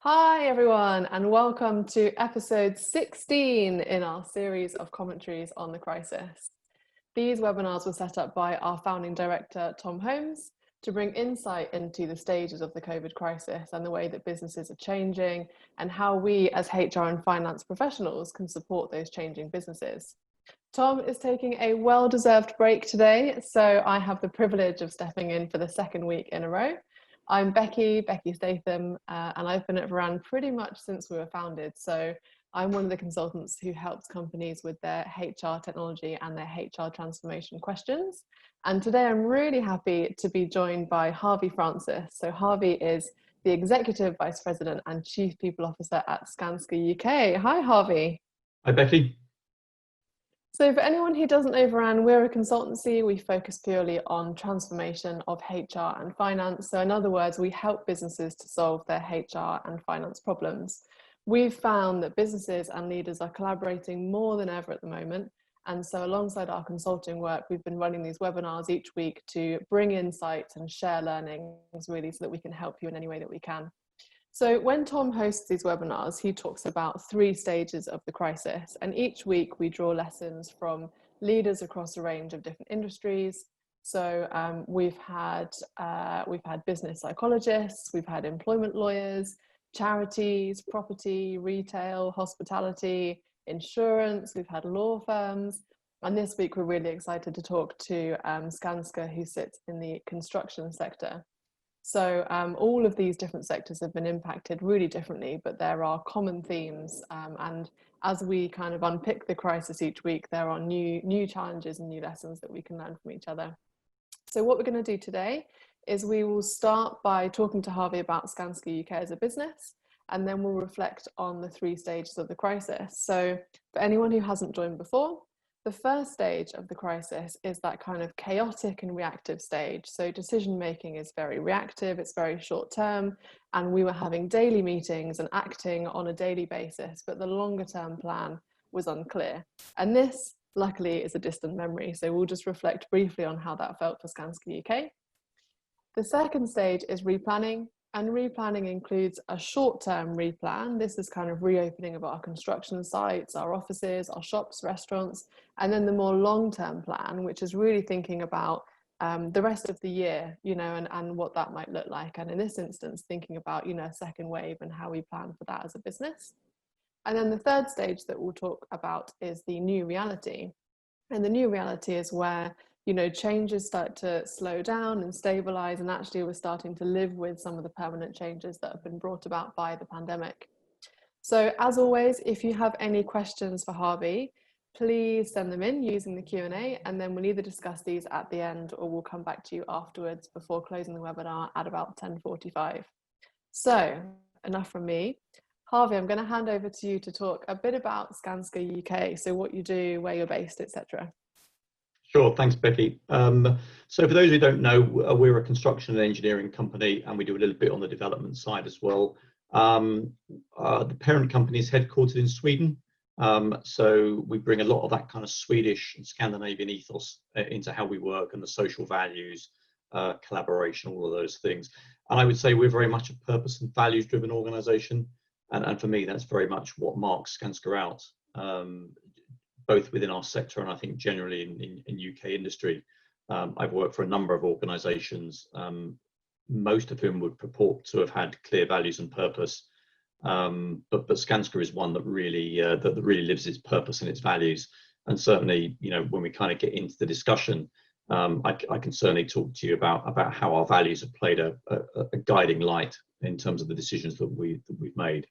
Hi everyone, and welcome to episode 16 in our series of commentaries on the crisis. These webinars were set up by our founding director, Tom Holmes, to bring insight into the stages of the COVID crisis and the way that businesses are changing and how we as HR and finance professionals can support those changing businesses. Tom is taking a well-deserved break today, so I have the privilege of stepping in for the second week in a row. I'm Becky Statham, and I've been at Overran pretty much since we were founded. So I'm one of the consultants who helps companies with their HR technology and their HR transformation questions. And today I'm really happy to be joined by Harvey Francis. So Harvey is the Executive Vice President and Chief People Officer at Skanska UK. Hi, Harvey. Hi, Becky. So for anyone who doesn't know Overran, we're a consultancy. We focus purely on transformation of HR and finance. So in other words, we help businesses to solve their HR and finance problems. We've found that businesses and leaders are collaborating more than ever at the moment. And so alongside our consulting work, we've been running these webinars each week to bring insights and share learnings really so that we can help you in any way that we can. So when Tom hosts these webinars, he talks about 3 stages of the crisis, and each week we draw lessons from leaders across a range of different industries. So we've had business psychologists, we've had employment lawyers, charities, property, retail, hospitality, insurance, we've had law firms. And this week we're really excited to talk to Skanska, who sits in the construction sector. So all of these different sectors have been impacted really differently, but there are common themes. And as we kind of unpick the crisis each week, there are new challenges and new lessons that we can learn from each other. So what we're going to do today is we will start by talking to Harvey about Skanska UK as a business, and then we'll reflect on the 3 stages of the crisis. So for anyone who hasn't joined before, the first stage of the crisis is that kind of chaotic and reactive stage. So decision making is very reactive, it's very short term, and we were having daily meetings and acting on a daily basis, but the longer term plan was unclear. And this, luckily, is a distant memory. So we'll just reflect briefly on how that felt for Skanska UK. The second stage is replanning. And replanning includes a short-term replan. This is kind of reopening of our construction sites, our offices, our shops, restaurants, and then the more long-term plan, which is really thinking about the rest of the year, and what that might look like. And in this instance, thinking about, a second wave and how we plan for that as a business. And then the third stage that we'll talk about is the new reality. And the new reality is where changes start to slow down and stabilize, and actually we're starting to live with some of the permanent changes that have been brought about by the pandemic. So as always, if you have any questions for Harvey, please send them in using the Q&A, and then we'll either discuss these at the end or we'll come back to you afterwards before closing the webinar at about 10:45. So enough from me. Harvey, I'm going to hand over to you to talk a bit about Skanska UK, so what you do, where you're based, etc. Sure, thanks, Becky. So for those who don't know, we're a construction and engineering company, and we do a little bit on the development side as well. The parent company is headquartered in Sweden, so we bring a lot of that kind of Swedish and Scandinavian ethos into how we work, and the social values, collaboration, all of those things. And I would say we're very much a purpose and values driven organization, and for me that's very much what marks Skanska out. Both within our sector and I think generally in UK industry. I've worked for a number of organisations, most of whom would purport to have had clear values and purpose, but Skanska is one that really lives its purpose and its values. And certainly, when we kind of get into the discussion, I can certainly talk to you about how our values have played a guiding light in terms of the decisions that we've made.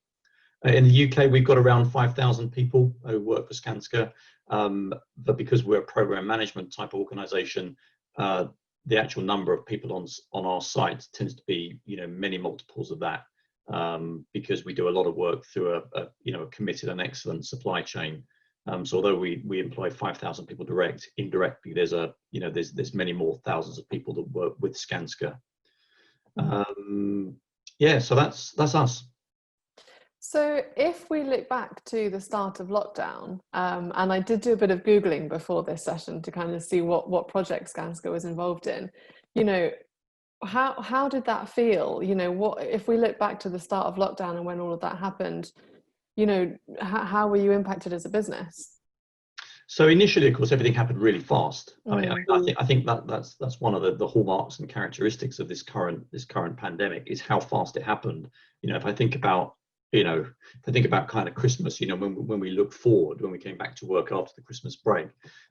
In the UK, we've got around 5,000 people who work for Skanska, but because we're a program management type organisation, the actual number of people on our site tends to be, many multiples of that, because we do a lot of work through a committed and excellent supply chain. So although we employ 5,000 people indirectly, there's many more thousands of people that work with Skanska. So that's us. So if we look back to the start of lockdown, and I did do a bit of Googling before this session to kind of see what project Skanska was involved in, how did that feel? You know, what if we look back to the start of lockdown and when all of that happened, you know, how were you impacted as a business? So initially, of course, everything happened really fast. Mm. I think that's one of the hallmarks and characteristics of this current pandemic is how fast it happened. You know, if I think about kind of Christmas, you know, when we look forward, when we came back to work after the Christmas break,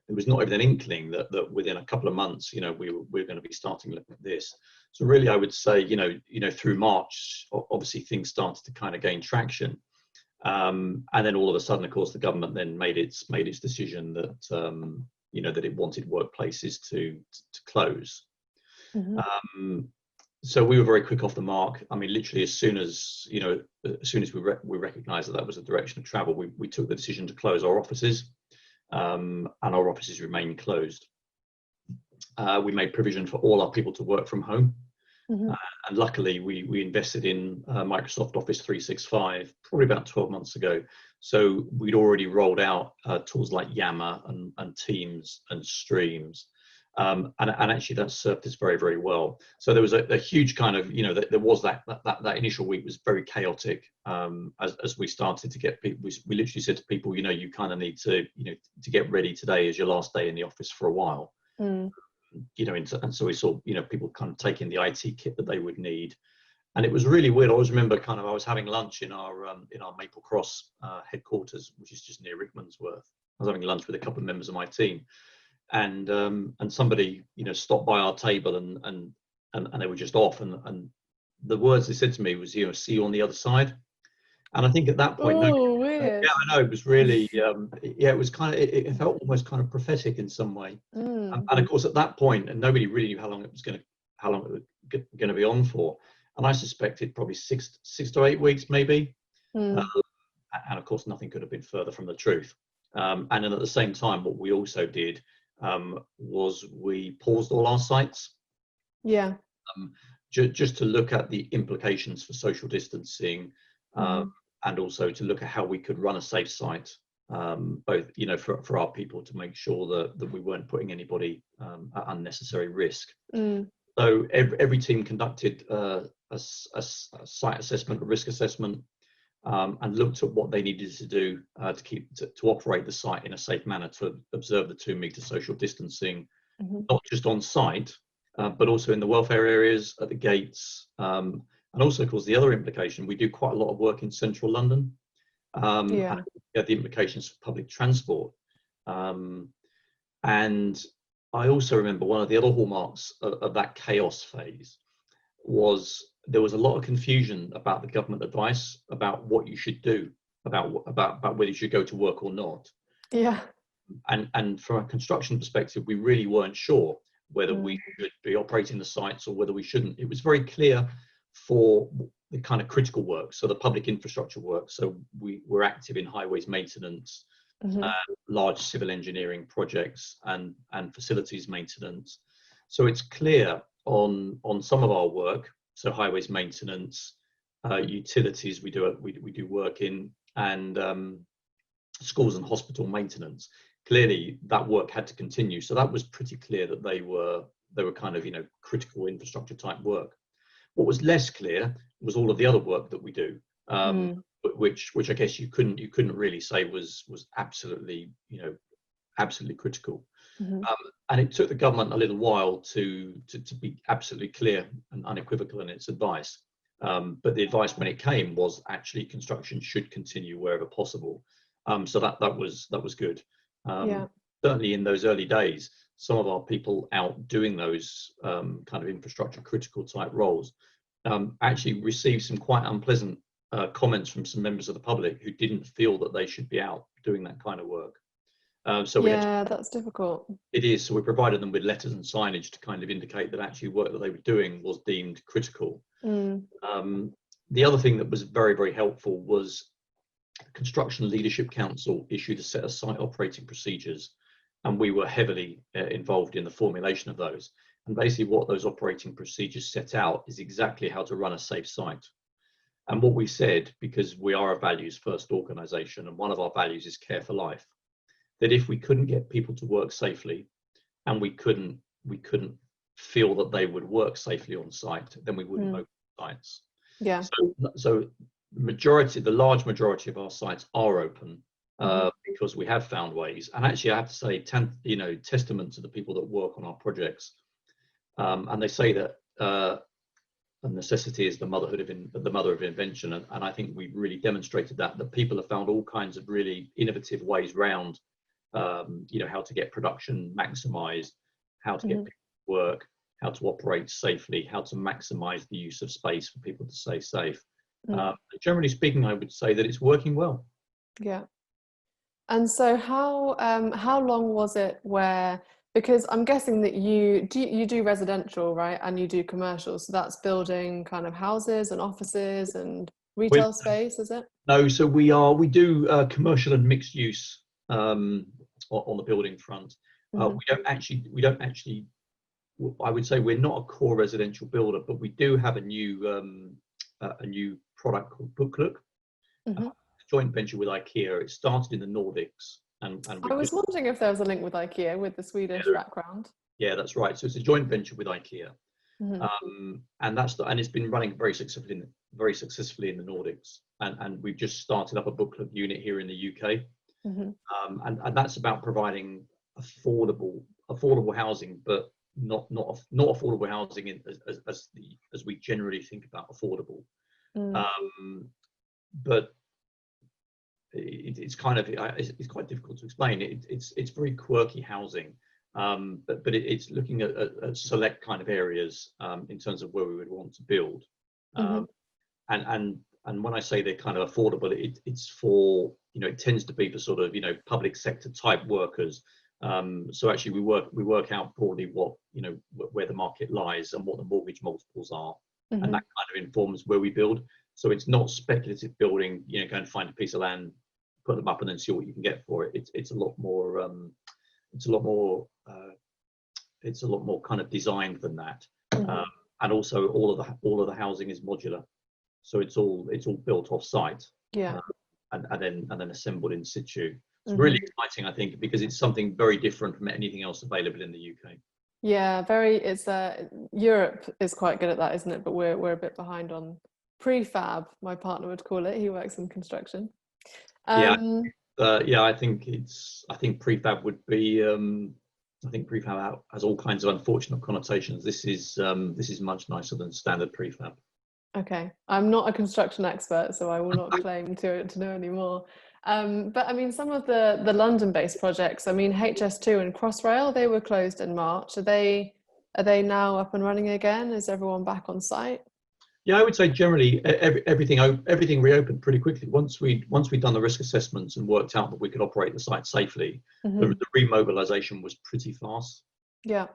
there was not even an inkling that within a couple of months, you know, we're going to be starting looking at this. So really, I would say, you know, through March, obviously things started to kind of gain traction. And then all of a sudden, of course, the government then made its decision that you know, that it wanted workplaces to close. Mm-hmm. So we were very quick off the mark. I mean, literally as soon as we recognised that was the direction of travel, we took the decision to close our offices, and our offices remain closed. We made provision for all our people to work from home. Mm-hmm. And luckily, we invested in Microsoft Office 365 probably about 12 months ago. So we'd already rolled out tools like Yammer and Teams and Streams. And actually, that served us very, very well. So there was a huge kind of, you know, there was that initial week was very chaotic as we started to get people. We literally said to people, you know, you kind of need to, you know, to get ready today as your last day in the office for a while. Mm. You know, and so we saw, you know, people kind of taking the IT kit that they would need, and it was really weird. I always remember I was having lunch in our Maple Cross headquarters, which is just near Rickmansworth. I was having lunch with a couple of members of my team, and somebody, you know, stopped by our table and they were just off, and the words they said to me was, you know, see you on the other side. And I think at that point, Weird. yeah, I know, it was really, it was kind of, it felt almost kind of prophetic in some way. Mm. And of course, at that point, and nobody really knew how long it was going to be on for. And I suspected probably six to 8 weeks, maybe. Mm. And of course, nothing could have been further from the truth. And then at the same time, what we also did was we paused all our sites. Yeah. Just to look at the implications for social distancing. And also to look at how we could run a safe site, both, you know, for our people, to make sure that we weren't putting anybody at unnecessary risk. So every team conducted a site assessment, a risk assessment, and looked at what they needed to do to operate the site in a safe manner, to observe the 2-metre social distancing, not just on site, but also in the welfare areas, at the gates. And also, of course, the other implication, we do quite a lot of work in central London, and the implications for public transport. And I also remember one of the other hallmarks of that chaos phase was there was a lot of confusion about the government advice about what you should do, about whether you should go to work or not. Yeah. And from a construction perspective, we really weren't sure whether we should be operating the sites or whether we shouldn't. It was very clear for the kind of critical work, so the public infrastructure work. So we were active in highways maintenance, large civil engineering projects, and facilities maintenance. So it's clear on some of our work, so highways maintenance, utilities we do work in, and schools and hospital maintenance. Clearly that work had to continue, so that was pretty clear that they were kind of, you know, critical infrastructure type work. What was less clear was all of the other work that we do, which I guess you couldn't really say was absolutely, you know, absolutely critical. And it took the government a little while to be absolutely clear and unequivocal in its advice. But the advice when it came was actually construction should continue wherever possible. So that was good. Certainly in those early days, some of our people out doing those kind of infrastructure critical type roles actually received some quite unpleasant comments from some members of the public who didn't feel that they should be out doing that kind of work. So that's difficult. It is. So we provided them with letters and signage to kind of indicate that actually work that they were doing was deemed critical. The other thing that was very, very helpful was the Construction Leadership Council issued a set of site operating procedures, and we were heavily involved in the formulation of those. And basically what those operating procedures set out is exactly how to run a safe site. And what we said, because we are a values first organisation, and one of our values is care for life, that if we couldn't get people to work safely, and we couldn't feel that they would work safely on site, then we wouldn't open sites. Yeah. So the large majority of our sites are open because we have found ways. And actually, I have to say, testament to the people that work on our projects. And they say that necessity is the mother of invention, and I think we've really demonstrated that people have found all kinds of really innovative ways round, how to get production maximized, how to get people to work, how to operate safely, how to maximize the use of space for people to stay safe. Generally speaking, I would say that it's working well. Yeah. And so how long was it where, because I'm guessing that you do residential, right? And you do commercial. So that's building kind of houses and offices and retail space, is it? No, so we do commercial and mixed use on the building front. We don't actually, I would say we're not a core residential builder, but we do have a new product called Booklook, joint venture with IKEA. It started in the Nordics, and I was wondering if there was a link with IKEA with the Swedish background. Yeah, that's right. So it's a joint venture with IKEA, and it's been running very successfully in the Nordics, and we've just started up a Booklook unit here in the UK, and that's about providing affordable housing, but not affordable housing as we generally think about affordable, but it's quite difficult to explain. It's very quirky housing, but it's looking at select kind of areas in terms of where we would want to build, and when I say they're kind of affordable, it's for, it tends to be for sort of, public sector type workers. So actually we work out broadly what, where the market lies and what the mortgage multiples are, and that kind of informs where we build. So it's not speculative building, go and find a piece of land, put them up and then see what you can get for it. It's a lot more kind of designed than that. And also all of the housing is modular. So it's all built off site. Yeah. And then assembled in situ. It's really exciting, I think, because it's something very different from anything else available in the UK. Yeah, it's Europe is quite good at that, isn't it? But we're a bit behind on prefab, my partner would call it. He works in construction. I think prefab would be I think prefab has all kinds of unfortunate connotations. This is much nicer than standard prefab. Okay, I'm not a construction expert, so I will not claim to know any more. But I mean, some of the London-based projects, I mean, HS2 and Crossrail, they were closed in March. Are they now up and running again? Is everyone back on site? Yeah, I would say generally everything reopened pretty quickly. Once we'd done the risk assessments and worked out that we could operate the site safely, the remobilisation was pretty fast. Yeah.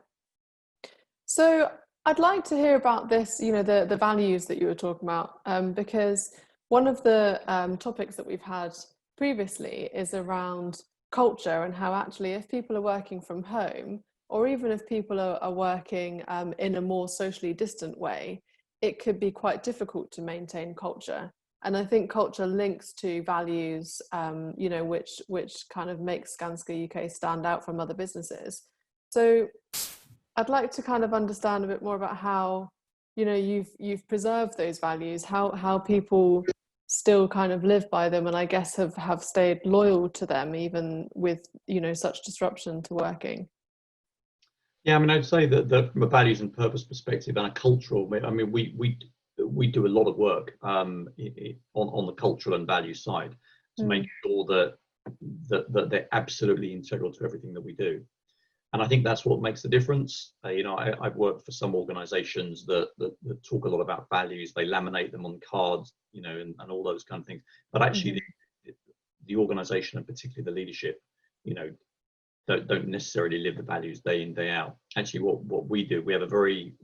So I'd like to hear about this, the values that you were talking about, because one of the topics that we've had previously is around culture and how actually if people are working from home, or even if people are working in a more socially distant way, it could be quite difficult to maintain culture. And I think culture links to values, which kind of makes Skanska UK stand out from other businesses. So I'd like to kind of understand a bit more about how, you've preserved those values, how people still kind of live by them, and I guess have stayed loyal to them even with, such disruption to working. Yeah, I mean, I'd say that from a values and purpose perspective and a cultural, I mean, we do a lot of work on the cultural and value side to make sure that they're absolutely integral to everything that we do. And I think that's what makes the difference. I've worked for some organizations that talk a lot about values. They laminate them on cards, and all those kind of things. But actually, the organization and particularly the leadership, don't necessarily live the values day in, day out. Actually, what we do, we have a very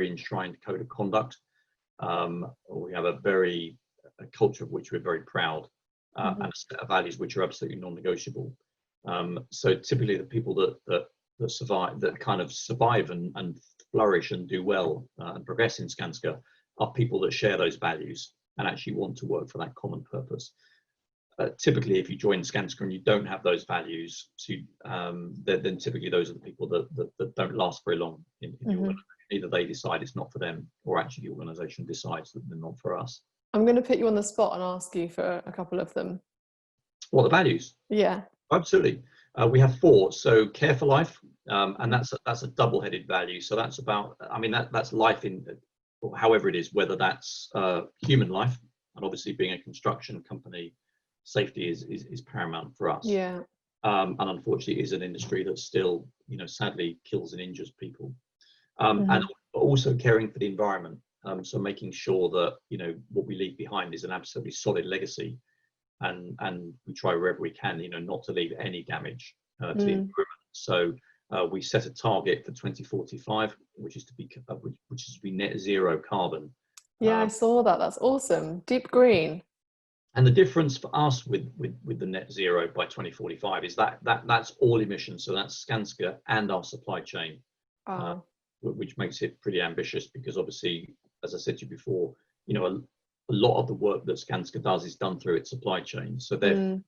enshrined code of conduct. We have a culture of which we're very proud, and a set of values which are absolutely non-negotiable. So typically, the people that survive, that kind of survive and flourish and do well and progress in Skanska, are people that share those values and actually want to work for that common purpose. typically, if you join Skanska and you don't have those values, so then typically those are the people that don't last very long in the organisation. Either they decide it's not for them, or actually the organisation decides that they're not for us. I'm going to put you on the spot and ask you for a couple of them. What are the values? Yeah. Absolutely. We have 4. So care for life, and that's a double-headed value. So that's about, I mean, that's life in, however it is, whether that's human life, and obviously being a construction company, safety is paramount for us. Yeah. And unfortunately, it is an industry that still, sadly kills and injures people. And also caring for the environment. So making sure that what we leave behind is an absolutely solid legacy, and we try wherever we can, not to leave any damage to the environment. So we set a target for 2045, which is to be net zero carbon. Yeah, I saw that. That's awesome. Deep green. And the difference for us with the net zero by 2045 is that's all emissions. So that's Skanska and our supply chain, which makes it pretty ambitious, because obviously, as I said to you before, a lot of the work that Skanska does is done through its supply chain. So therefore,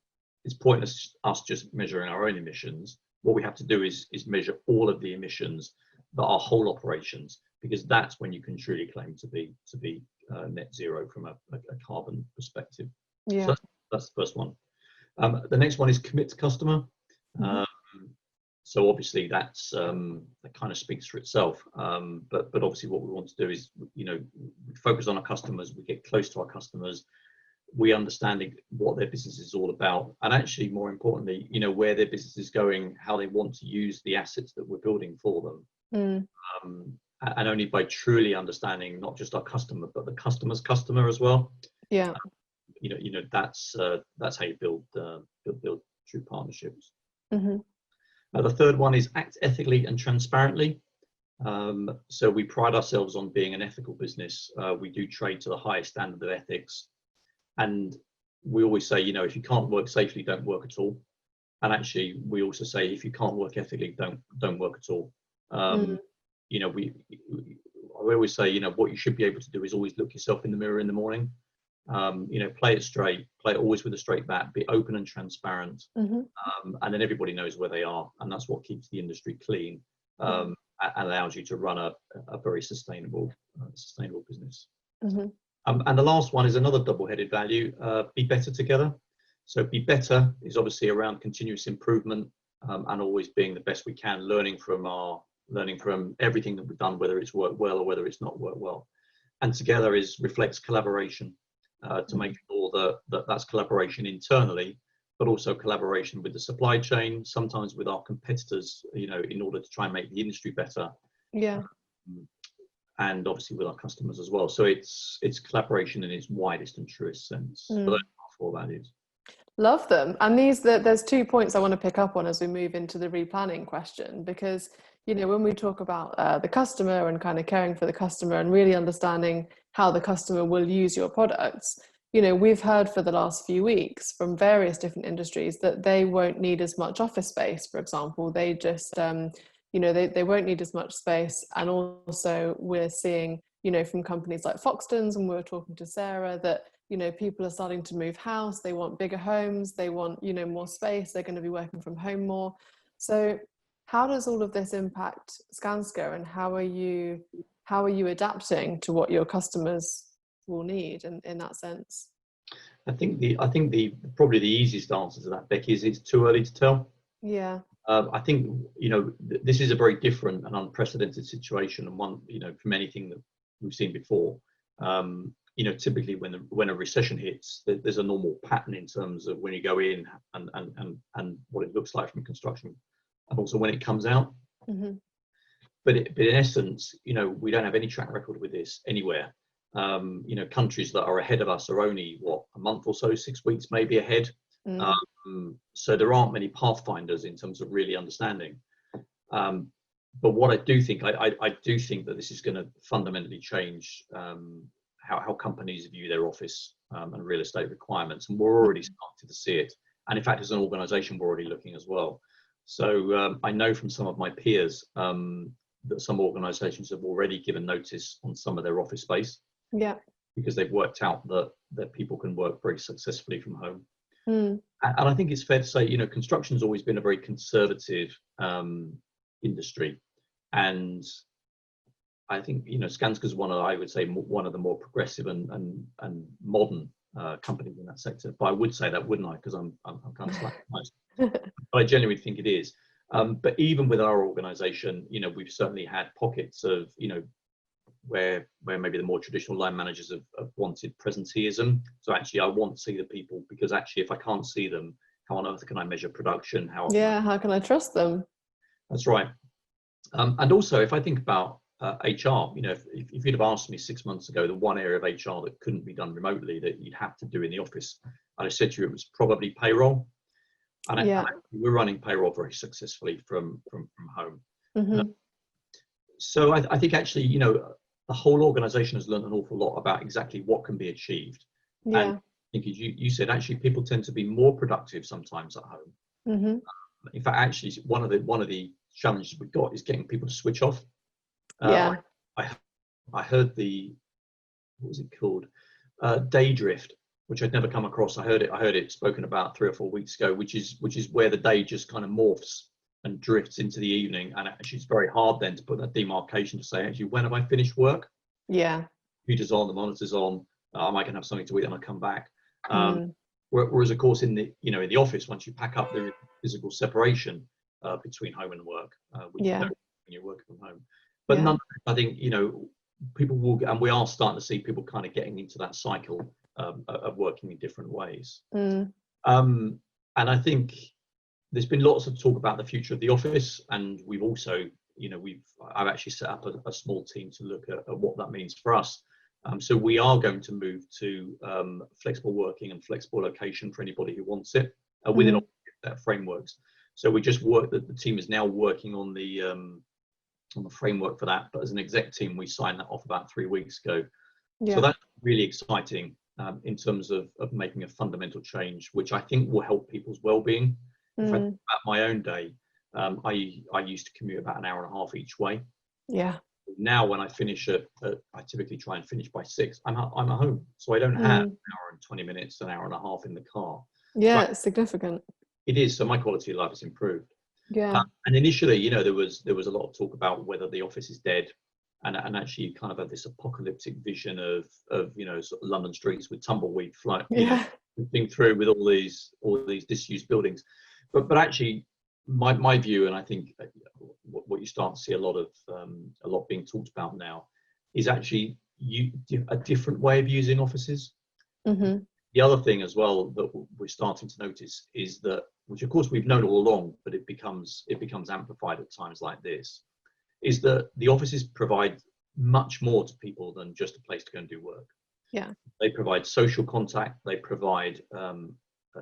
it's pointless us just measuring our own emissions. What we have to do is measure all of the emissions that our whole operations, because that's when you can truly claim to be net zero from a carbon perspective. Yeah. So that's the first one. The next one is commit to customer. So obviously that kind of speaks for itself. But obviously what we want to do is, we focus on our customers, we get close to our customers, we understand what their business is all about, and actually more importantly, where their business is going, how they want to use the assets that we're building for them. And only by truly understanding not just our customer, but the customer's customer as well. Yeah. That's how you build true partnerships. The third one is act ethically and transparently. So we pride ourselves on being an ethical business. We do trade to the highest standard of ethics, and we always say, if you can't work safely, don't work at all. And actually, we also say, if you can't work ethically, don't work at all. We always say, what you should be able to do is always look yourself in the mirror in the morning. Play it straight, play it always with a straight bat, be open and transparent, and then everybody knows where they are, and that's what keeps the industry clean, and allows you to run a very sustainable business. And the last one is another double-headed value: be better together. So be better is obviously around continuous improvement, and always being the best we can, learning from everything that we've done, whether it's worked well or whether it's not worked well. And together reflects collaboration, to make sure that's collaboration internally, but also collaboration with the supply chain, sometimes with our competitors, in order to try and make the industry better. Yeah. And obviously with our customers as well. So it's collaboration in its widest and truest sense. So those are 4 values. Love them. And there's 2 points I want to pick up on as we move into the replanning question, because when we talk about the customer and kind of caring for the customer and really understanding how the customer will use your products, we've heard for the last few weeks from various different industries that they won't need as much office space, for example. They just they won't need as much space. And also we're seeing from companies like Foxtons, and we were talking to Sarah, that people are starting to move house, they want bigger homes, they want more space, they're going to be working from home more. So how does all of this impact Skanska, and how are you adapting to what your customers will need in that sense? I think probably the easiest answer to that, Becky, is it's too early to tell. Yeah. I think this is a very different and unprecedented situation, and one from anything that we've seen before. Typically when a recession hits, there's a normal pattern in terms of when you go in and what it looks like from construction, and also when it comes out. But in essence, we don't have any track record with this anywhere. Countries that are ahead of us are only a month or so, 6 weeks maybe ahead. So there aren't many pathfinders in terms of really understanding. But what I do think, I do think that this is going to fundamentally change how companies view their office and real estate requirements, and we're already starting to see it. And in fact, as an organisation, we're already looking as well. So I know from some of my peers that some organisations have already given notice on some of their office space. Yeah. Because they've worked out that people can work very successfully from home. And I think it's fair to say, you know, construction's always been a very conservative industry, and I think, you know, Skanska's one of, I would say, one of the more progressive and modern companies in that sector. But I would say that, wouldn't I? Because I'm kind of slightly biased. But I genuinely think it is. But even with our organisation, you know, we've certainly had pockets of, you know, where maybe the more traditional line managers have wanted presenteeism. So actually, I want to see the people, because actually, if I can't see them, how on earth can I measure production? How can I trust them? That's right. And also, if I think about HR, you know, if you'd have asked me 6 months ago, the one area of HR that couldn't be done remotely, that you'd have to do in the office, I'd have said to you it was probably payroll. And we're running payroll very successfully from home. So I think actually, you know, the whole organisation has learned an awful lot about exactly what can be achieved. And I think, as you said, actually, people tend to be more productive sometimes at home. In fact, actually, one of the challenges we've got is getting people to switch off. I heard what was it called? Day drift, which I'd never come across. I heard it spoken about 3 or 4 weeks ago, which is where the day just kind of morphs and drifts into the evening, and actually it's very hard then to put that demarcation to say, actually, when have I finished work? Computer's on, the monitor's on, I might have something to eat and I come back. Whereas of course in the office, once you pack up, there is physical separation between home and work, which you don't when you're working from home. But nonetheless, I think, you know, people will, and we are starting to see people kind of getting into that cycle of working in different ways. And I think there's been lots of talk about the future of the office, and we've also, you know, I've actually set up a small team to look at what that means for us. So we are going to move to flexible working and flexible location for anybody who wants it within all that frameworks. So we just the team is now working on the framework for that. But as an exec team, we signed that off about 3 weeks ago. So that's really exciting in terms of making a fundamental change, which I think will help people's well-being. If I think about my own day, I used to commute about an hour and a half each way. Now when I finish I typically try and finish by 6. I'm at home, so I don't have an hour and 20 minutes, an hour and a half in the car. It's significant. It is. So my quality of life has improved. And initially, you know, there was a lot of talk about whether the office is dead, and actually you kind of had this apocalyptic vision of you know, sort of London streets with tumbleweed flying, through with all these disused buildings. But actually, my view, and I think what you start to see a lot being talked about now, is actually a different way of using offices. The other thing as well that we're starting to notice is that, which of course we've known all along, but it becomes amplified at times like this, is that the offices provide much more to people than just a place to go and do work. They provide social contact. They provide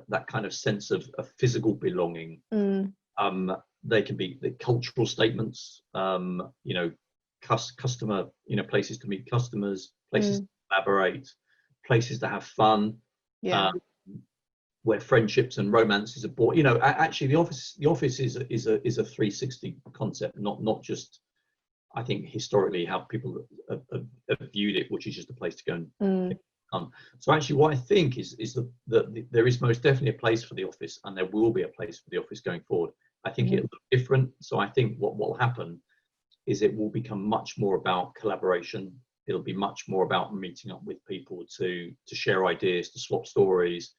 that kind of sense of physical belonging. They can be the cultural statements, you know, customer, you know, places to meet customers, places to collaborate, places to have fun, where friendships and romances are born. You know, actually, the office is a 360 concept, not just, I think, historically how people have viewed it, which is just a place to go and so actually what I think is that there is most definitely a place for the office, and there will be a place for the office going forward. I think it'll look different. So I think what will happen is it will become much more about collaboration. It'll be much more about meeting up with people to share ideas, to swap stories,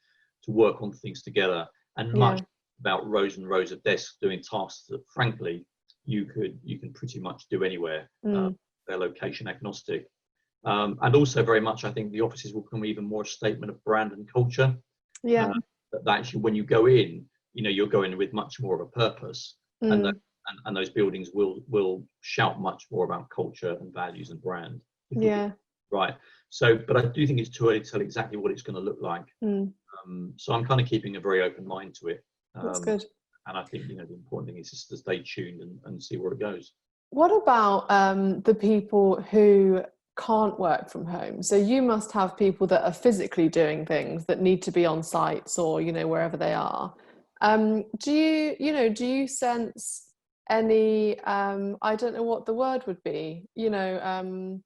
to work on things together, and much about rows and rows of desks doing tasks that, frankly, you can pretty much do anywhere. They're location agnostic. And also very much, I think the offices will become even more a statement of brand and culture. That actually, when you go in, you know, you're going with much more of a purpose, and those buildings will shout much more about culture and values and brand. Right. So, but I do think it's too early to tell exactly what it's going to look like. So I'm kind of keeping a very open mind to it. That's good. And I think, you know, the important thing is just to stay tuned and see where it goes. What about the people who can't work from home? So you must have people that are physically doing things that need to be on sites, or, you know, wherever they are. Do you sense any, I don't know what the word would be, you know,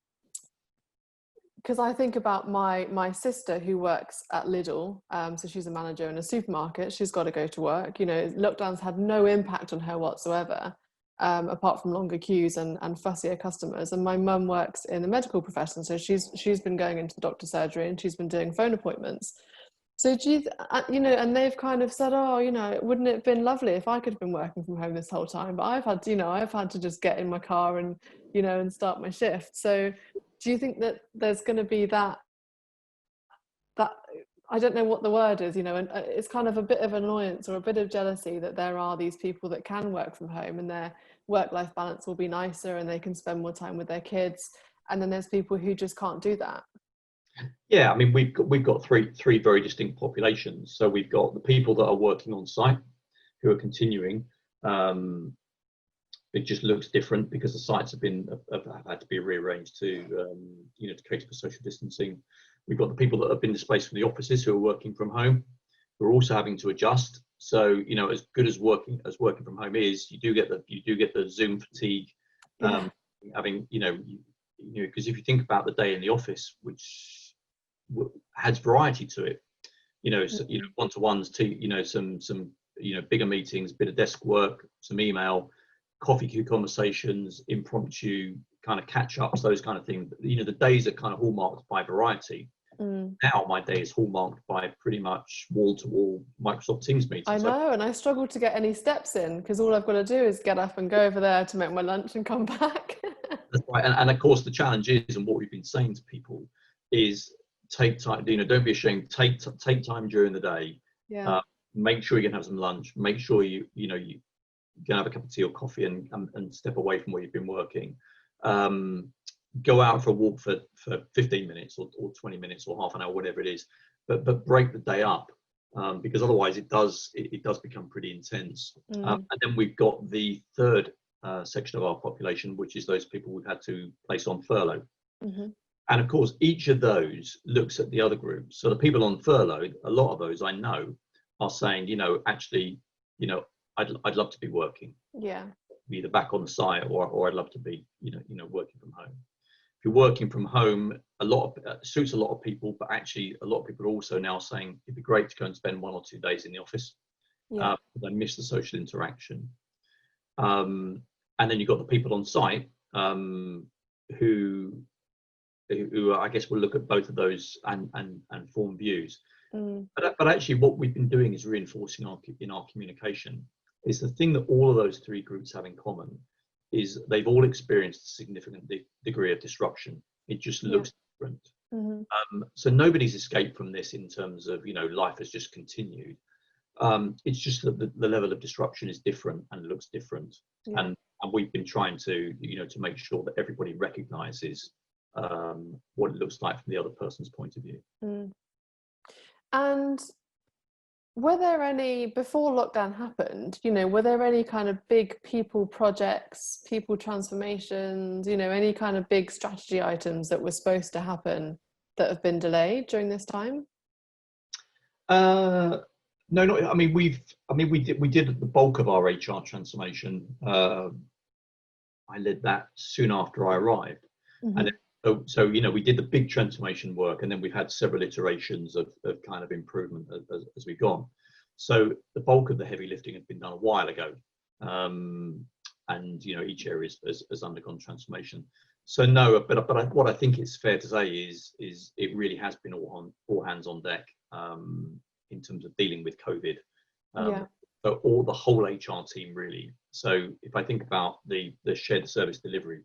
because I think about my sister who works at Lidl, so she's a manager in a supermarket. She's got to go to work. You know, lockdowns had no impact on her whatsoever, apart from longer queues and fussier customers. And my mum works in the medical profession, so she's been going into the doctor's surgery and she's been doing phone appointments. So do you, you know, and they've kind of said, oh, you know, wouldn't it have been lovely if I could have been working from home this whole time? But I've had to just get in my car and, you know, and start my shift. So do you think that there's going to be that I don't know what the word is, you know, and it's kind of a bit of annoyance or a bit of jealousy that there are these people that can work from home and their work-life balance will be nicer and they can spend more time with their kids, and then there's people who just can't do that. Yeah, I mean, we've got three very distinct populations. So we've got the people that are working on site who are continuing. It just looks different because the sites have had to be rearranged to you know, to cater for social distancing. We've got the people that have been displaced from the offices who are working from home, who are also having to adjust. So, you know, as good as working from home is, you do get the Zoom fatigue. Having, you know, because if you think about the day in the office, which has variety to it, you know, so, you know, one-to-ones, you know, some you know, bigger meetings, bit of desk work, some email, coffee queue conversations, impromptu kind of catch-ups, those kind of things. You know, the days are kind of hallmarked by variety. Now my day is hallmarked by pretty much wall-to-wall Microsoft Teams meetings. I know, and I struggle to get any steps in because all I've got to do is get up and go over there to make my lunch and come back. That's right, and of course the challenge is, and what we've been saying to people is, take time. You know, don't be ashamed. Take time during the day. Yeah. Make sure you can have some lunch. Make sure you can have a cup of tea or coffee and step away from where you've been working. Go out for a walk for 15 minutes or 20 minutes or half an hour, whatever it is, but break the day up, because otherwise it does become pretty intense. And then we've got the third section of our population, which is those people we've had to place on furlough. And of course, each of those looks at the other groups. So the people on furlough, a lot of those I know are saying, you know, actually, you know, I'd love to be working. Yeah. Either back on the site or I'd love to be, you know, working from home. If you're working from home, suits a lot of people, but actually a lot of people are also now saying it'd be great to go and spend 1 or 2 days in the office. They miss the social interaction. And then you've got the people on site who I guess will look at both of those and form views. But actually what we've been doing is reinforcing in our communication is the thing that all of those three groups have in common is they've all experienced a significant degree of disruption. It just looks different. So nobody's escaped from this in terms of, you know, life has just continued. It's just that the level of disruption is different and looks different. And we've been trying to, you know, to make sure that everybody recognizes what it looks like from the other person's point of view. And were there any, before lockdown happened, you know, were there any kind of big people projects, people transformations, you know, any kind of big strategy items that were supposed to happen that have been delayed during this time? No, not. I mean, we did the bulk of our HR transformation. I led that soon after I arrived, and so you know, we did the big transformation work, and then we've had several iterations of kind of improvement as we've gone. So the bulk of the heavy lifting had been done a while ago, and you know, each area has undergone transformation. So no, but what I think it's fair to say is it really has been all hands on deck in terms of dealing with COVID. So the whole HR team really. So if I think about the shared service delivery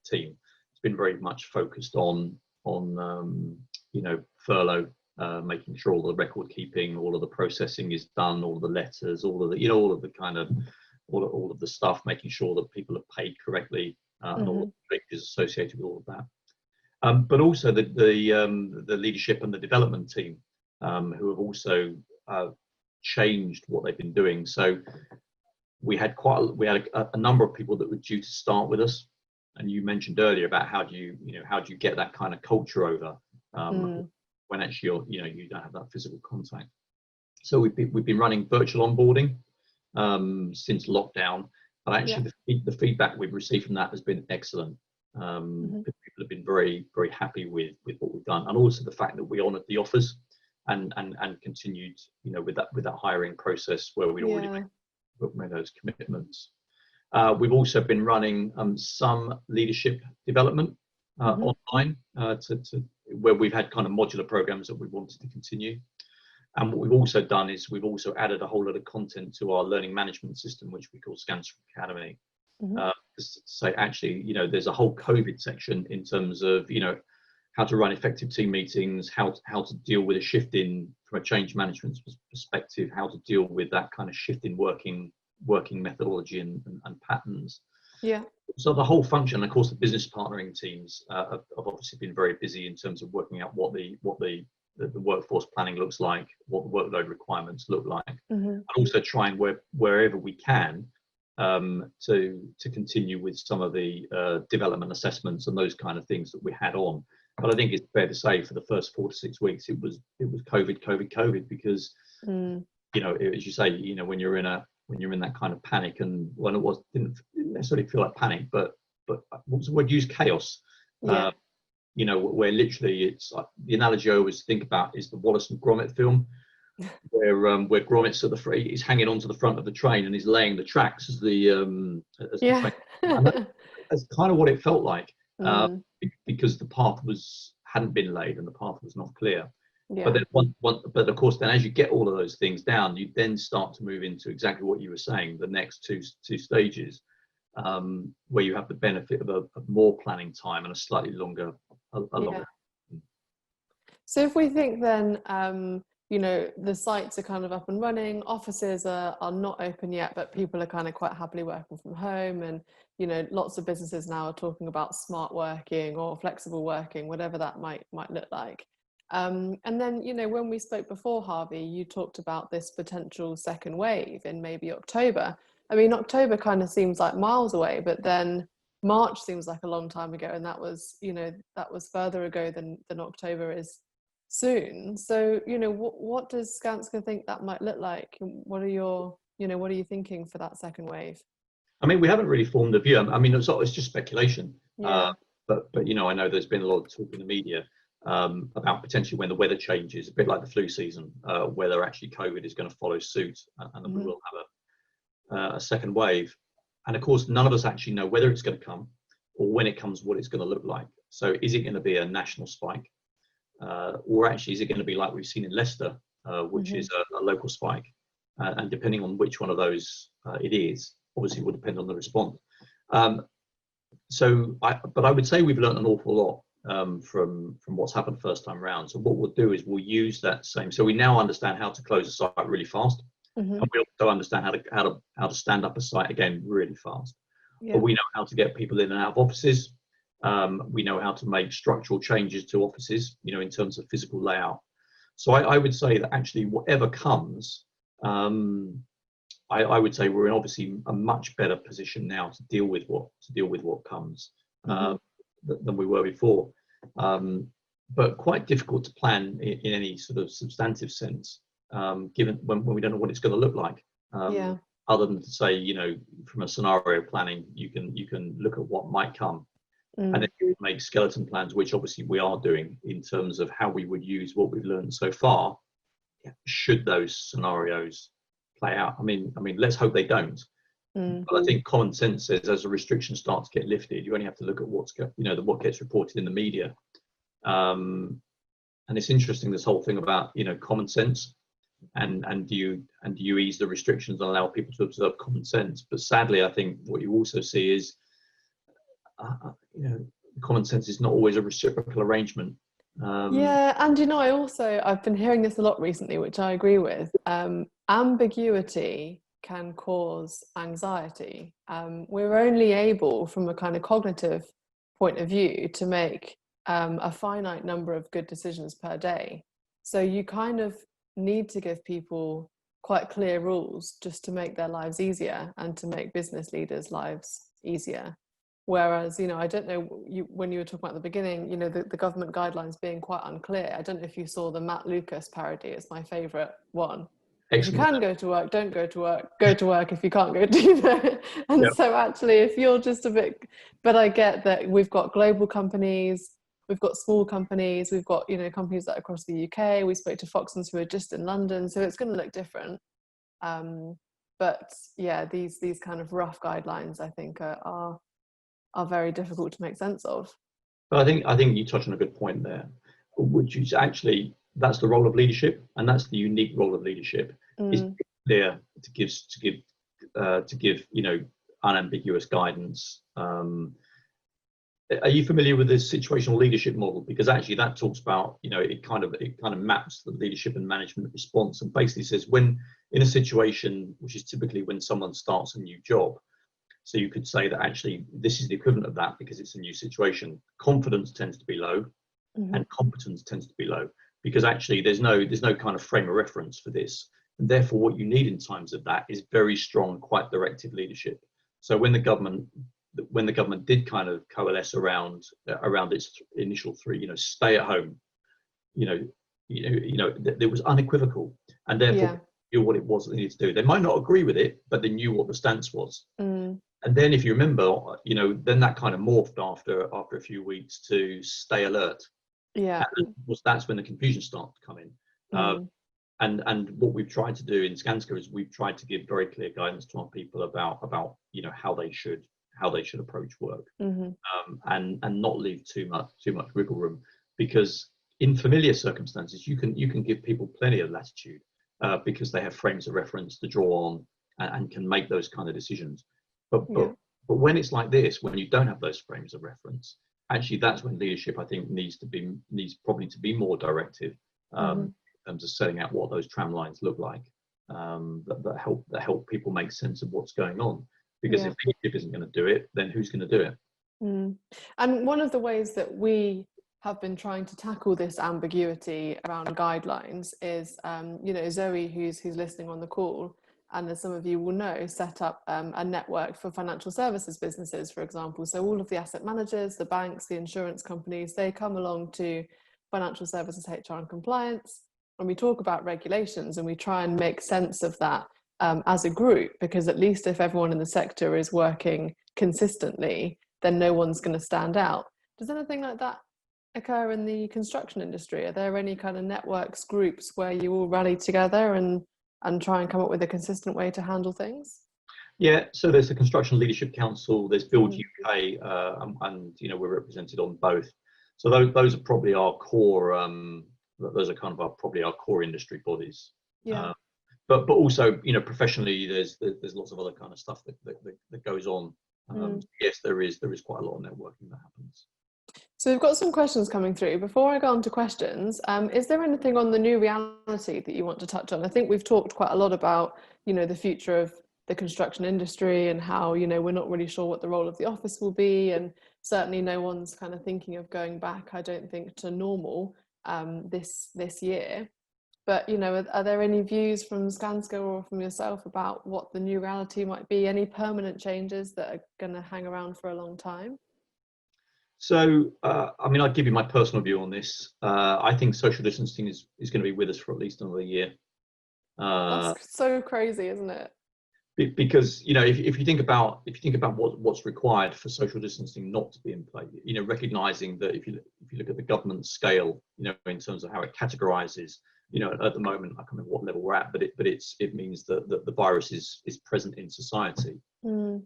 team, been very much focused on you know, furlough, making sure all the record keeping, all of the processing is done, all of the letters, all of the, you know, all of the kind of all of the stuff, making sure that people are paid correctly, and all the changes associated with all of that. But also the leadership and the development team, who have also changed what they've been doing. So we had a number of people that were due to start with us. And you mentioned earlier about how do you get that kind of culture over when actually you don't have that physical contact. So we've been running virtual onboarding since lockdown, but actually the feedback we've received from that has been excellent. People have been very, very happy with what we've done, and also the fact that we honoured the offers and continued, with that hiring process where we'd already made those commitments. We've also been running some leadership development online to where we've had kind of modular programs that we wanted to continue. And what we've also done is we've also added a whole lot of content to our learning management system, which we call Skanska Academy. So actually, there's a whole COVID section in terms of, how to run effective team meetings, how to deal with a shift from a change management perspective, how to deal with that kind of shift in working methodology and patterns. Yeah. So the whole function, of course, the business partnering teams have obviously been very busy in terms of working out what the workforce planning looks like, what the workload requirements look like, and also trying wherever we can to continue with some of the development assessments and those kind of things that we had on. But I think it's fair to say for the first 4 to 6 weeks it was COVID because as you say, when you're in that kind of panic, and when it didn't necessarily feel like panic, but what's the word used, chaos. Where literally it's like, the analogy I always think about is the Wallace and Gromit film, where Gromit's he's hanging onto the front of the train and he's laying the tracks as the train. And that's kind of what it felt like, because the path hadn't been laid and the path was not clear. But then but of course, then as you get all of those things down, you then start to move into exactly what you were saying, the next two stages, where you have the benefit of more planning time and a slightly longer. So if we think then, the sites are kind of up and running, offices are not open yet, but people are kind of quite happily working from home, and lots of businesses now are talking about smart working or flexible working, whatever that might look like. And then, when we spoke before, Harvey, you talked about this potential second wave in maybe October. I mean, October kind of seems like miles away, but then March seems like a long time ago, and that was further ago than October is soon. So, what does Skanska think that might look like? What are you thinking for that second wave? I mean, we haven't really formed a view. I mean, it's just speculation. But I know there's been a lot of talk in the media about potentially when the weather changes, a bit like the flu season, whether actually COVID is going to follow suit, and then we will have a second wave. And of course, none of us actually know whether it's going to come, or when it comes, what it's going to look like. So is it going to be a national spike, or actually is it going to be like we've seen in Leicester, which is a local spike? And depending on which one of those it is, obviously will depend on the response. But I would say we've learned an awful lot from what's happened first time round. So what we'll do is we'll use that same. So we now understand how to close a site really fast, and we also understand how to stand up a site again really fast. But we know how to get people in and out of offices. We know how to make structural changes to offices, in terms of physical layout. So I would say that actually whatever comes, I would say we're in obviously a much better position now to deal with what comes than we were before. But quite difficult to plan in any sort of substantive sense, given when we don't know what it's going to look like. Other than to say, from a scenario planning, you can look at what might come, and then you make skeleton plans, which obviously we are doing in terms of how we would use what we've learned so far, should those scenarios play out. I mean, let's hope they don't. But I think common sense says as the restrictions start to get lifted, you only have to look at what gets reported in the media. And it's interesting, this whole thing about common sense, and do you ease the restrictions and allow people to observe common sense? But sadly, I think what you also see is common sense is not always a reciprocal arrangement. And I've been hearing this a lot recently, which I agree with. Ambiguity can cause anxiety. We're only able, from a kind of cognitive point of view, to make a finite number of good decisions per day. So you kind of need to give people quite clear rules just to make their lives easier and to make business leaders' lives easier. Whereas, I don't know, when you were talking about the beginning, the government guidelines being quite unclear. I don't know if you saw the Matt Lucas parody. It's my favourite one. If you Excellent. can go to work, don't go to work. Go to work if you can't go to that. And Yep. so actually, if you're just a bit, but I get that we've got global companies, we've got small companies, we've got, companies that are across the UK. We spoke to Foxtons who are just in London, so it's going to look different. But yeah, these kind of rough guidelines, I think, are very difficult to make sense of. But I think you touch on a good point there, which is actually that's the role of leadership, and that's the unique role of leadership is there to give unambiguous guidance. Are you familiar with the situational leadership model? Because actually that talks about, it kind of maps the leadership and management response, and basically says when in a situation, which is typically when someone starts a new job. So you could say that actually this is the equivalent of that because it's a new situation. Confidence tends to be low, and competence tends to be low, because actually there's no kind of frame of reference for this. And therefore what you need in times of that is very strong, quite directive leadership. So when the government did kind of coalesce around its initial three, stay at home, it was unequivocal, and therefore knew what it was that they needed to do. They might not agree with it, but they knew what the stance was. And then, if you remember, then that kind of morphed after a few weeks to stay alert. Yeah, and that's when the confusion started to come in. And what we've tried to do in Skanska is we've tried to give very clear guidance to our people about how they should approach work, and not leave too much wiggle room, because in familiar circumstances you can give people plenty of latitude, because they have frames of reference to draw on and can make those kind of decisions. But when it's like this, when you don't have those frames of reference, actually that's when leadership, I think, needs probably to be more directive, in terms of setting out what those tram lines look like, that help people make sense of what's going on. Because if leadership isn't going to do it, then who's going to do it? And one of the ways that we have been trying to tackle this ambiguity around guidelines is, Zoe, who's listening on the call, and as some of you will know, set up a network for financial services businesses, for example. So all of the asset managers, the banks, the insurance companies, they come along to financial services, HR and compliance, and we talk about regulations, and we try and make sense of that as a group, because at least if everyone in the sector is working consistently, then no one's going to stand out. Does anything like that occur in the construction industry? Are there any kind of networks, groups where you all rally together and try and come up with a consistent way to handle things? Yeah, so there's the Construction Leadership Council, there's Build UK, and we're represented on both. So those are probably our core. Those are kind of probably our core industry bodies. Yeah. But also, professionally, there's lots of other kind of stuff that goes on. Yes, there is quite a lot of networking that happens. So we've got some questions coming through. Before I go on to questions, is there anything on the new reality that you want to touch on? I think we've talked quite a lot about, the future of the construction industry and how, we're not really sure what the role of the office will be. And certainly no one's kind of thinking of going back, I don't think, to normal this year. But, are there any views from Skanska or from yourself about what the new reality might be? Any permanent changes that are going to hang around for a long time? So, I'll give you my personal view on this. I think social distancing is going to be with us for at least another year. That's so crazy, isn't it? Because if you think about what's required for social distancing not to be in play, recognizing that if you look at the government scale, in terms of how it categorizes, at the moment, I can't remember what level we're at, but it means that the virus is present in society. With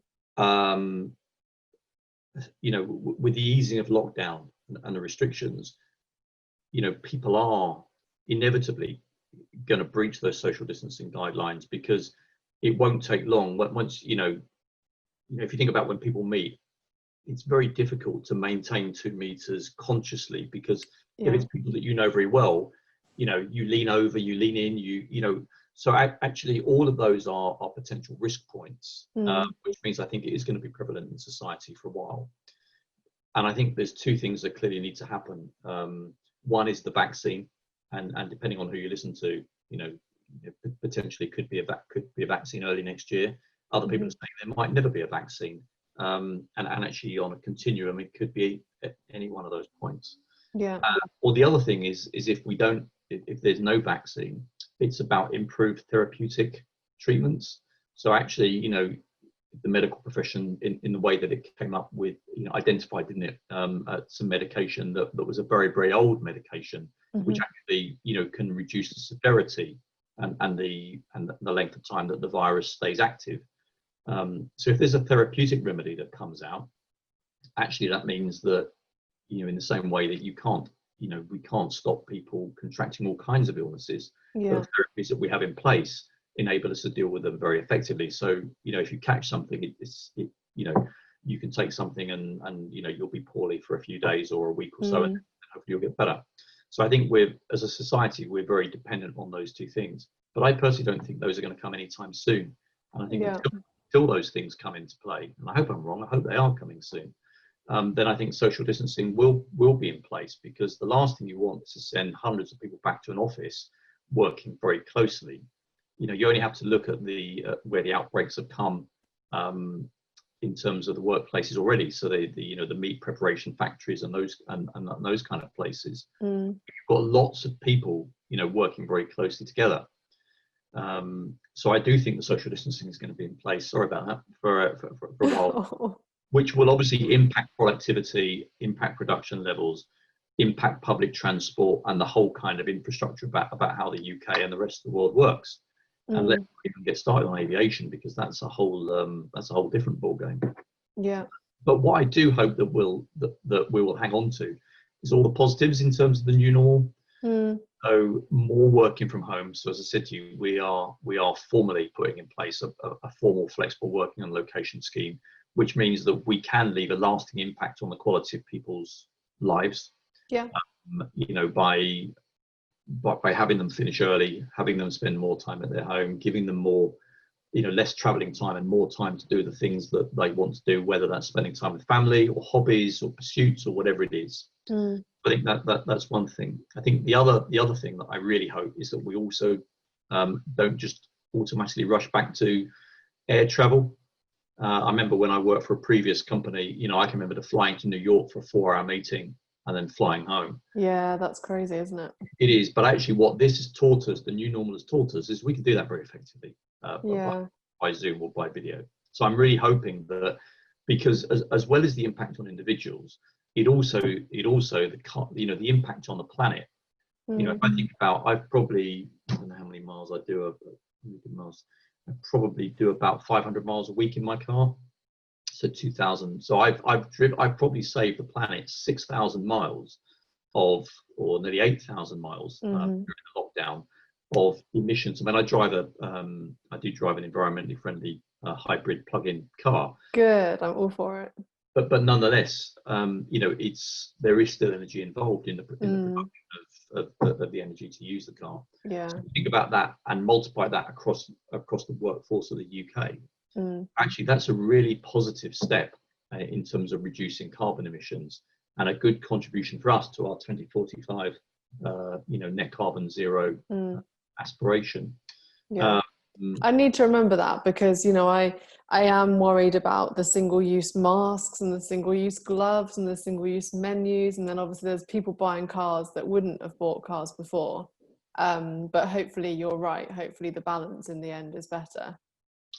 the easing of lockdown and the restrictions, people are inevitably going to breach those social distancing guidelines, because it won't take long. Once if you think about when people meet, it's very difficult to maintain 2 meters consciously, because if it's people that you know very well, you lean over, you lean in, so actually all of those are potential risk points, which means I think it is going to be prevalent in society for a while. And I think there's 2 things that clearly need to happen. One is the vaccine, and depending on who you listen to, potentially could be a vaccine early next year. Other people are saying there might never be a vaccine, and actually on a continuum, it could be at any one of those points. Or the other thing is if there's no vaccine, it's about improved therapeutic treatments. So actually, you know, the medical profession in the way that it came up with, you know, identified, didn't it, some medication that was a very, very old medication, which actually, you know, can reduce the severity and the length of time that the virus stays active. So if there's a therapeutic remedy that comes out, actually that means that, you know, in the same way that you can't, you know, we can't stop people contracting all kinds of illnesses, but the therapies that we have in place enable us to deal with them very effectively. So, you know, if you catch something, you know, you can take something and you know, you'll be poorly for a few days or a week or so, and hopefully you'll get better. So I think as a society, we're very dependent on those two things. But I personally don't think those are going to come anytime soon. And I think until those things come into play, and I hope I'm wrong, I hope they are coming soon, then I think social distancing will be in place, because the last thing you want is to send hundreds of people back to an office working very closely. You know, you only have to look at where the outbreaks have come in terms of the workplaces already. So you know, the meat preparation factories and those kind of places. You've got lots of people, you know, working very closely together. So I do think the social distancing is going to be in place. Sorry about that, for a while, which will obviously impact productivity, impact production levels, impact public transport, and the whole kind of infrastructure about how the UK and the rest of the world works. And let's even get started on aviation, because that's a whole different ballgame. Yeah. But what I do hope that we will hang on to is all the positives in terms of the new normal. So more working from home. So as I said to you, we are formally putting in place a formal flexible working and location scheme, which means that we can leave a lasting impact on the quality of people's lives. Yeah. You know, by having them finish early, having them spend more time at their home, giving them more, you know, less traveling time and more time to do the things that they want to do, whether that's spending time with family or hobbies or pursuits or whatever it is. I think that's one thing. I think the other thing that I really hope is that we also don't just automatically rush back to air travel. I remember when I worked for a previous company, you know, I can remember flying to New York for a 4-hour meeting and then flying home. Yeah, that's crazy, isn't it? It is, but actually what this has taught us, the new normal has taught us, is we can do that very effectively by Zoom or by video. So I'm really hoping that, because as well as the impact on individuals, it also the, you know, the impact on the planet. You know, if I think about, I don't know how many miles I do, I probably do about 500 miles a week in my car. So 2,000. So I've probably saved the planet 6,000 miles or nearly 8,000 miles during the lockdown of emissions. I mean, I do drive an environmentally friendly hybrid plug-in car. Good, I'm all for it. But nonetheless, you know, there is still energy involved in the production of the energy to use the car. Yeah. So think about that and multiply that across the workforce of the UK. Actually, that's a really positive step in terms of reducing carbon emissions, and a good contribution for us to our 2045, you know, net carbon zero aspiration. Yeah. I need to remember that, because, you know, I am worried about the single-use masks and the single-use gloves and the single-use menus, and then obviously there's people buying cars that wouldn't have bought cars before. But hopefully you're right. Hopefully the balance in the end is better.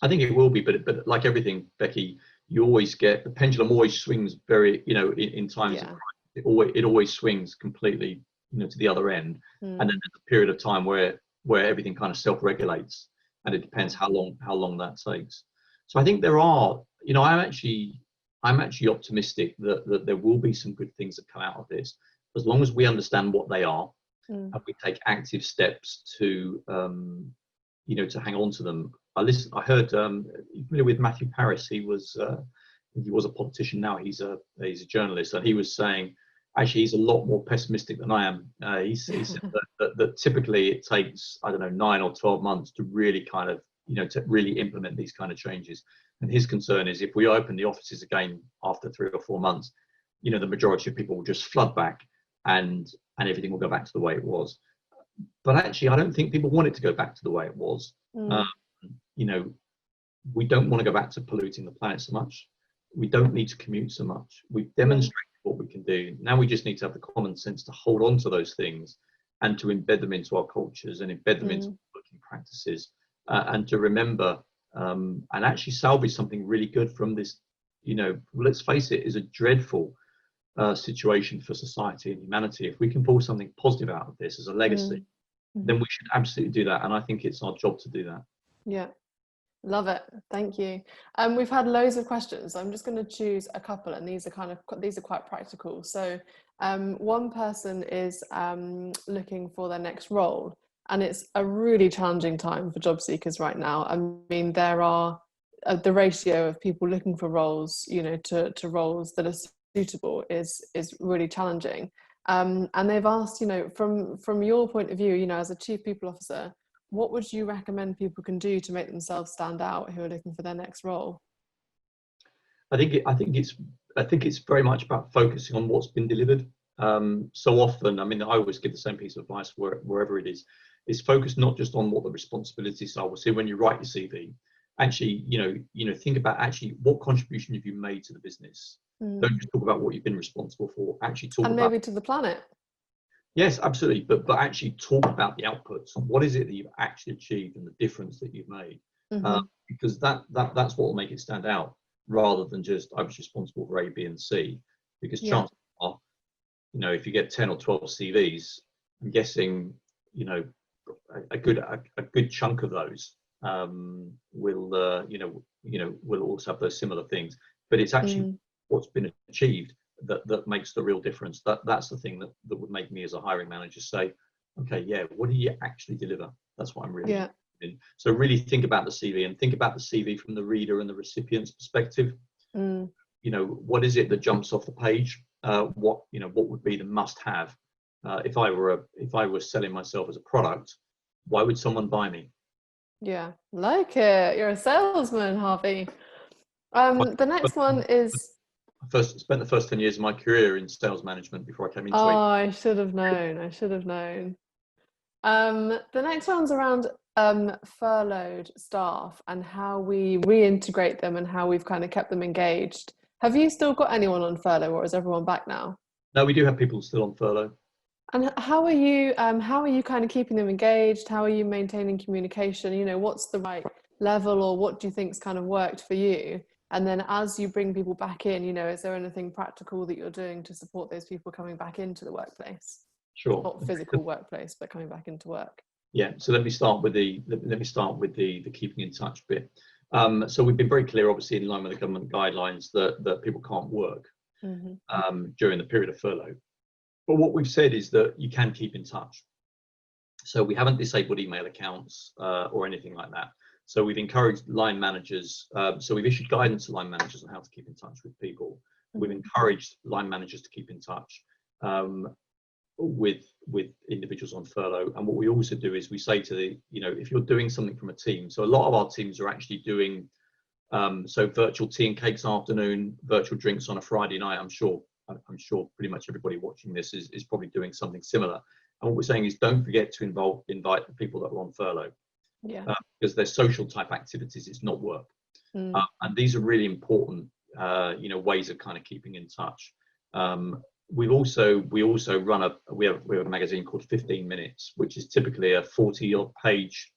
I think it will be, but like everything, Becky, you always get, the pendulum always swings very, you know, in times of crisis, it always swings completely, you know, to the other end, and then there's a period of time where everything kind of self-regulates, and it depends how long that takes. So I think there are, you know, I'm actually optimistic that there will be some good things that come out of this, as long as we understand what they are and we take active steps to, you know, to hang on to them. I heard, you familiar with Matthew Parris? He was a politician. Now he's a journalist, and he was saying, actually, he's a lot more pessimistic than I am. He said that typically it takes, I don't know, 9 or 12 months to really kind of, you know, to really implement these kind of changes. And his concern is, if we open the offices again after 3 or 4 months, you know, the majority of people will just flood back, and everything will go back to the way it was. But actually, I don't think people want it to go back to the way it was. You know, we don't want to go back to polluting the planet so much. We don't need to commute so much. We've demonstrated what we can do. Now we just need to have the common sense to hold on to those things and to embed them into our cultures and embed them into working practices, and to remember and actually salvage something really good from this, let's face it, is a dreadful situation for society and humanity. If we can pull something positive out of this as a legacy, then we should absolutely do that. And I think it's our job to do that. Yeah. Love it. Thank you. We've had loads of questions. I'm just going to choose a couple, and these are quite practical. So one person is looking for their next role, and it's a really challenging time for job seekers right now. I mean, there are the ratio of people looking for roles, to roles that are suitable is really challenging. And they've asked, from your point of view, as a chief people officer, what would you recommend people can do to make themselves stand out who are looking for their next role? I think it's very much about focusing on what's been delivered. So often, I mean, I always give the same piece of advice wherever it is focus not just on what the responsibilities are. We'll see when you write your CV, actually, think about actually what contribution have you made to the business. Don't just talk about what you've been responsible for. Actually talk about, maybe to the planet. Yes, absolutely. But actually talk about the outputs. What is it that you've actually achieved and the difference that you've made? Because that's what will make it stand out, rather than just I was responsible for A, B, and C. Because chances are, if you get 10 or 12 CVs, I'm guessing, a good chunk of those will also have those similar things. But it's actually what's been achieved that makes the real difference. That's the thing that would make me as a hiring manager say, okay, yeah, what do you actually deliver? That's what I'm really interested in. So really think about the CV, and think about the CV from the reader and the recipient's perspective. What is it that jumps off the page? What would be the must-have? If I were selling myself as a product, why would someone buy me? Yeah, like it. You're a salesman, Harvey. The next one is. I spent the first 10 years of my career in sales management before I came into it. I should have known. The next one's around furloughed staff and how we reintegrate them and how we've kind of kept them engaged. Have you still got anyone on furlough, or is everyone back now? No, we do have people still on furlough. And how are you kind of keeping them engaged? How are you maintaining communication? What's the right level, or what do you think's kind of worked for you? And then as you bring people back in, is there anything practical that you're doing to support those people coming back into the workplace? Sure. Not physical workplace, but coming back into work. Yeah. So let me start with the keeping in touch bit. So we've been very clear, obviously, in line with the government guidelines, that people can't work during the period of furlough. But what we've said is that you can keep in touch. So we haven't disabled email accounts or anything like that. So we've encouraged line managers. So we've issued guidance to line managers on how to keep in touch with people. We've encouraged line managers to keep in touch with individuals on furlough. And what we also do is we say to if you're doing something from a team. So a lot of our teams are actually doing virtual tea and cakes afternoon, virtual drinks on a Friday night. I'm sure pretty much everybody watching this is probably doing something similar. And what we're saying is don't forget to invite the people that are on furlough. Because they're social type activities, it's not work. And these are really important ways of kind of keeping in touch. We also run we have a magazine called 15 Minutes, which is typically a 40-odd page.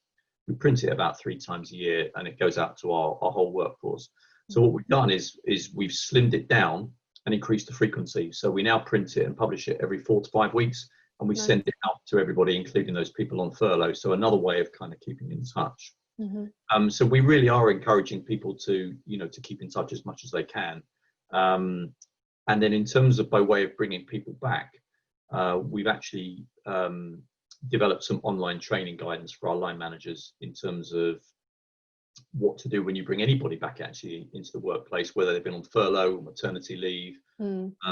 We print it about 3 times a year, and it goes out to our whole workforce. So what we've done is we've slimmed it down and increased the frequency. So we now print it and publish it every 4 to 5 weeks. And we send it out to everybody, including those people on furlough. So another way of kind of keeping in touch. So we really are encouraging people to keep in touch as much as they can. And then in terms of by way of bringing people back, we've actually developed some online training guidance for our line managers in terms of what to do when you bring anybody back actually into the workplace, whether they've been on furlough or maternity leave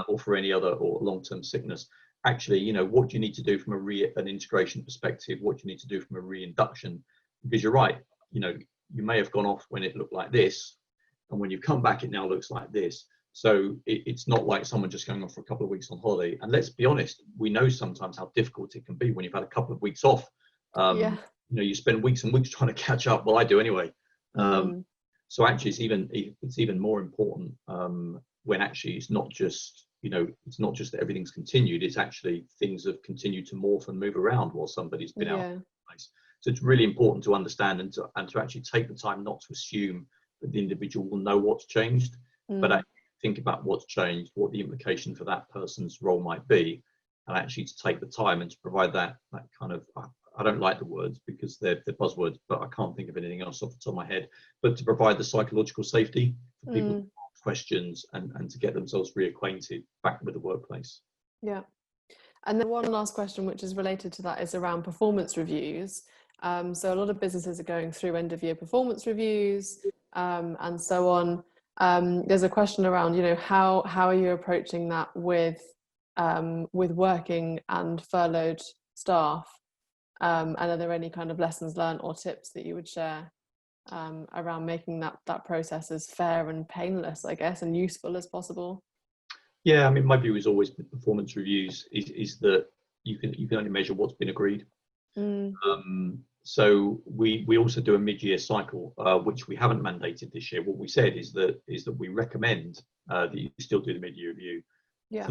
or for any other or long-term sickness. Actually, what do you need to do from an integration perspective? What do you need to do from a reinduction? Because you're right, you may have gone off when it looked like this, and when you come back, it now looks like this. So it's not like someone just going off for a couple of weeks on holiday. And let's be honest, we know sometimes how difficult it can be when you've had a couple of weeks off. You spend weeks and weeks trying to catch up. Well, I do anyway. So actually, it's even more important when actually it's not just that everything's continued. It's actually things have continued to morph and move around while somebody's been out of place. So it's really important to understand and to actually take the time not to assume that the individual will know what's changed, but actually think about what's changed, what the implication for that person's role might be, and actually to take the time and to provide that kind of, I don't like the words because they're buzzwords, but I can't think of anything else off the top of my head, but to provide the psychological safety for people to ask questions and to get themselves reacquainted back with the workplace. Yeah. And then one last question, which is related to that, is around performance reviews. So a lot of businesses are going through end of year performance reviews and so on. There's a question around, you know, how are you approaching that with working and furloughed staff? And are there any kind of lessons learned or tips that you would share around making that process as fair and painless, I guess, and useful as possible? Yeah, I mean, my view is always with performance reviews is that you can only measure what's been agreed. So we also do a mid-year cycle, which we haven't mandated this year. What we said is that we recommend that you still do the mid-year review. Yeah.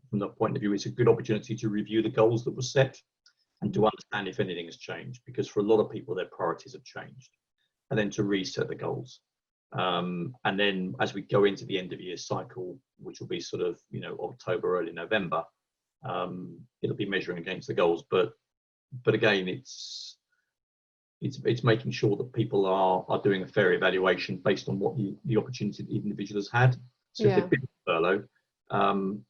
From that point of view, it's a good opportunity to review the goals that were set and to understand if anything has changed, because for a lot of people their priorities have changed, and then to reset the goals. And then as we go into the end of year cycle, which will be sort of, you know, October, early November, it'll be measuring against the goals. But again, it's making sure that people are doing a fair evaluation based on what the opportunity the individual has had. So if they've been on furlough,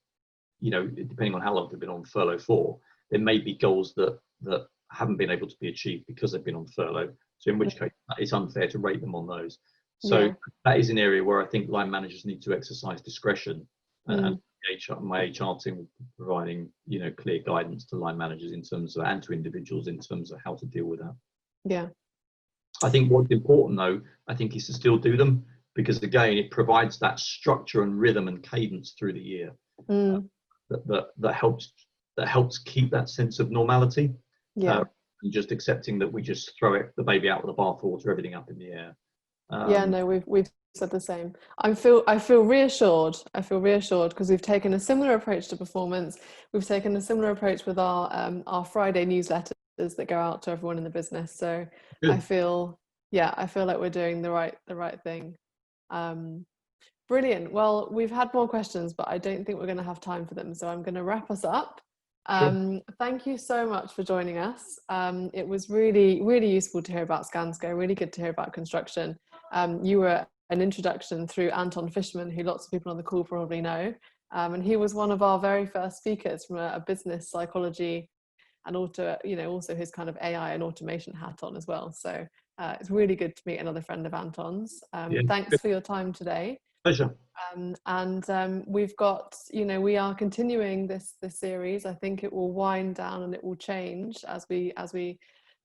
you know, depending on how long they've been on furlough for, there may be goals that haven't been able to be achieved because they've been on furlough. So in which case it's unfair to rate them on those. So that is an area where I think line managers need to exercise discretion, and my HR team will be providing, you know, clear guidance to line managers in terms of, and to individuals in terms of how to deal with that. Yeah. I think what's important though, I think, is to still do them, because again, it provides that structure and rhythm and cadence through the year that helps keep that sense of normality. And just accepting that we just throw the baby out with the bathwater, everything up in the air. No, we've said the same. I feel reassured. I feel reassured because we've taken a similar approach to performance. We've taken a similar approach with our Friday newsletters that go out to everyone in the business. So good. I feel like we're doing the right thing. Brilliant. Well, we've had more questions, but I don't think we're going to have time for them. So I'm going to wrap us up. Sure. Thank you so much for joining us. It was really, really useful to hear about Skanska, really good to hear about construction. You were an introduction through Anton Fishman, who lots of people on the call probably know. And he was one of our very first speakers from a business psychology and also his kind of AI and automation hat on as well. So it's really good to meet another friend of Anton's. Thanks for your time today. Pleasure. We've got, we are continuing this series. I think it will wind down and it will change as we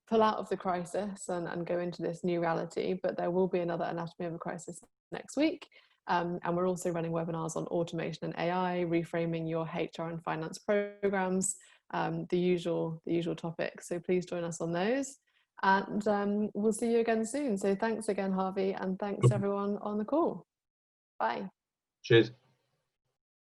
pull out of the crisis and go into this new reality, but there will be another Anatomy of a Crisis next week. And we're also running webinars on automation and AI, reframing your HR and finance programs, the usual topics. So please join us on those, and we'll see you again soon. So thanks again, Harvey, and thanks everyone on the call. Bye. Cheers.